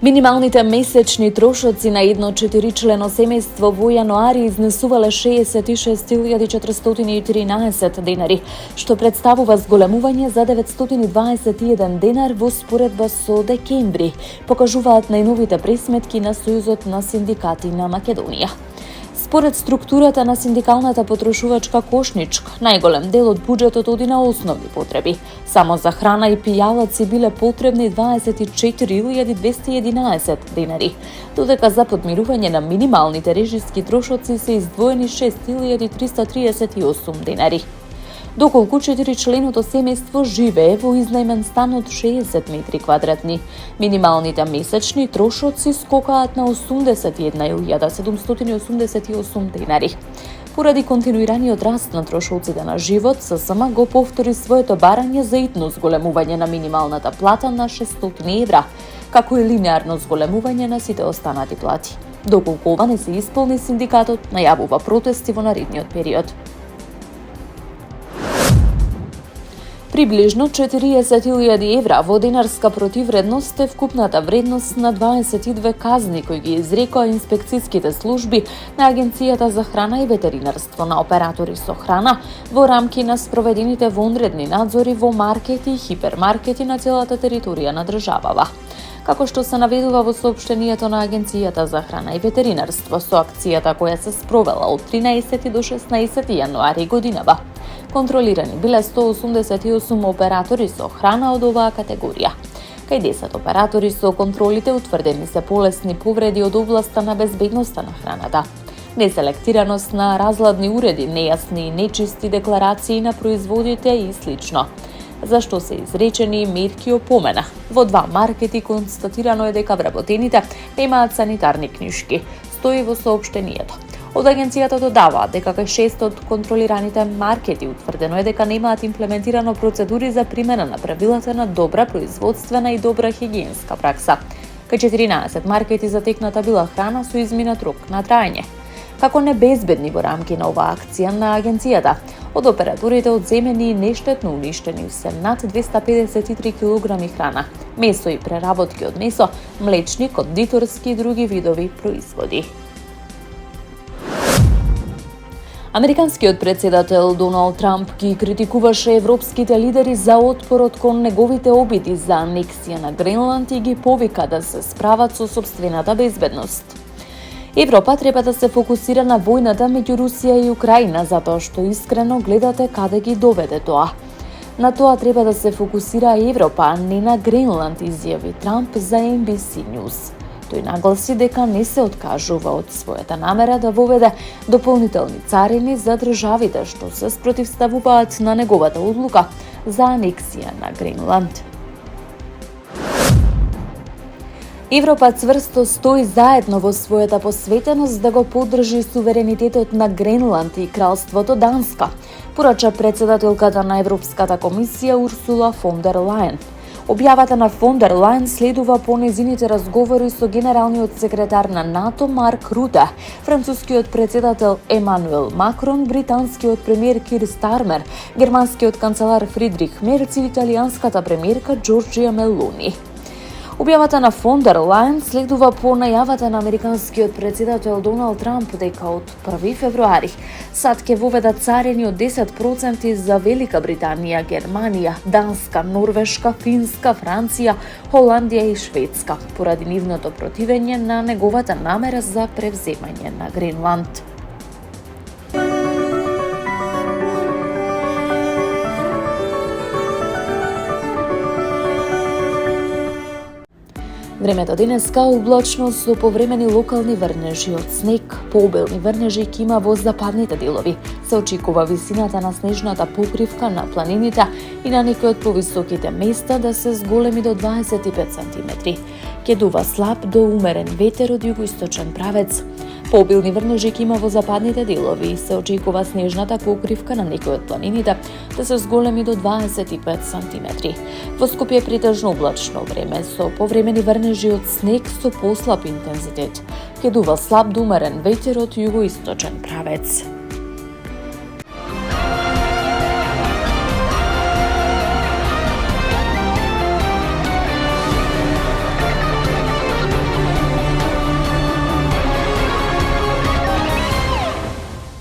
Минималните месечни трошоци на едно 4-члено семејство во јануари изнесувале 66.413 денари, што представува зголемување за 921 денар во споредба со декември, покажуваат најновите пресметки на Сојузот на синдикати на Македонија. Според структурата на синдикалната потрошувачка кошничка, најголем дел од буџетот оди на основни потреби. Само за храна и пијалаци биле потребни 24.211 денари, додека за подмирување на минималните режиски трошоци се издвоени 6.338 денари. Доколку 4-членото семејство живее во изнајмен стан од 60 метри квадратни, минималните месечни трошоци скокаат на 81.788 денари. Поради континуираниот раст на трошоците на живот, ССМ го повтори своето барање за итно зголемување на минималната плата на 600 евра, како и линеарно зголемување на сите останати плати. Доколку ова не се исполни, синдикатот најавува протести во наредниот период. Приближно 40.000 евра во динарска противвредност е вкупната вредност на 22 казни кои ги изрекоа инспекцијските служби на Агенцијата за храна и ветеринарство на оператори со храна во рамки на спроведените вонредни надзори во маркети и хипермаркети на целата територија на државава. Како што се наведува во соопштението на Агенцијата за храна и ветеринарство со акцијата која се спровела од 13 до 16 јануари годинава, контролирани биле 188 оператори со храна од оваа категорија. Кај 10 оператори со контролите утврдени се полесни повреди од областа на безбедноста на храната, неселектираност на разладни уреди, нејасни и нечисти декларации на производите и слично, за што се изречени мерки опомена. Во 2 маркети констатирано е дека вработените немаат санитарни книшки, стои во соопштението. Од агенцијата додаваат дека кај 6 од контролираните маркети утврдено е дека немаат имплементирано процедури за примена на правилата на добра производствена и добра хигиенска пракса. Кај 14 маркети затекната била храна со изминат рок на траење. Како небезбедни во рамки на оваа акција на агенцијата, од операторите одземени и нештетно уништени се над 253 кг храна, месо и преработки од месо, млечни, кондиторски и други видови производи. Американскиот председател Доналд Трамп ги критикуваше европските лидери за отпорот кон неговите обиди за анексија на Гренланд и ги повика да се справат со сопствената безбедност. Европа треба да се фокусира на војната меѓу Русија и Украина, затоа што искрено гледате каде ги доведе тоа. На тоа треба да се фокусира Европа, а не на Гренланд, изјави Трамп за NBC News. Тој нагласи дека не се откажува од својата намера да воведе дополнителни царини за државите што се спротивставуваат на неговата одлука за анексија на Гренланд. Европа цврсто стои заедно во својата посветеност да го поддржи суверенитетот на Гренланд и кралството Данска, порача председателката на Европската комисија Урсула фон дер Лајен. Објавата на фон дер Лајен следува по нејзините разговори со генералниот секретар на НАТО Марк Руте, францускиот председател Емануел Макрон, британскиот премиер Кир Стармер, германскиот канцелар Фридрих Мерц и италијанската премиерка Џорџија Мелони. Објавата на фон дер Лајен следува по најавата на американскиот председател Доналд Трамп дека од 1 февруари САД ќе воведат царини од 10% за Велика Британија, Германија, Данска, Норвешка, Финска, Франција, Холандија и Шведска, поради нивното противење на неговата намера за превземање на Гренланд. Времето денеска облачно со повремени локални врнежи од снег, пообилни врнежи ќе има во западните делови. Се очекува висината на снежната покривка на планините и на некои од повисоките места да се зголеми до 25 см. Ќе дува слаб до умерен ветер од југоисточен правец. Пообилни врнежи ќе има во западните делови и се очекува снежната покривка на некои од планините да се зголеми до 25 см. Во Скопје претежно облачно време со повремени врнежи од снег со послаб интензитет. Ќе дува слаб до умерен ветер од југоисточен правец.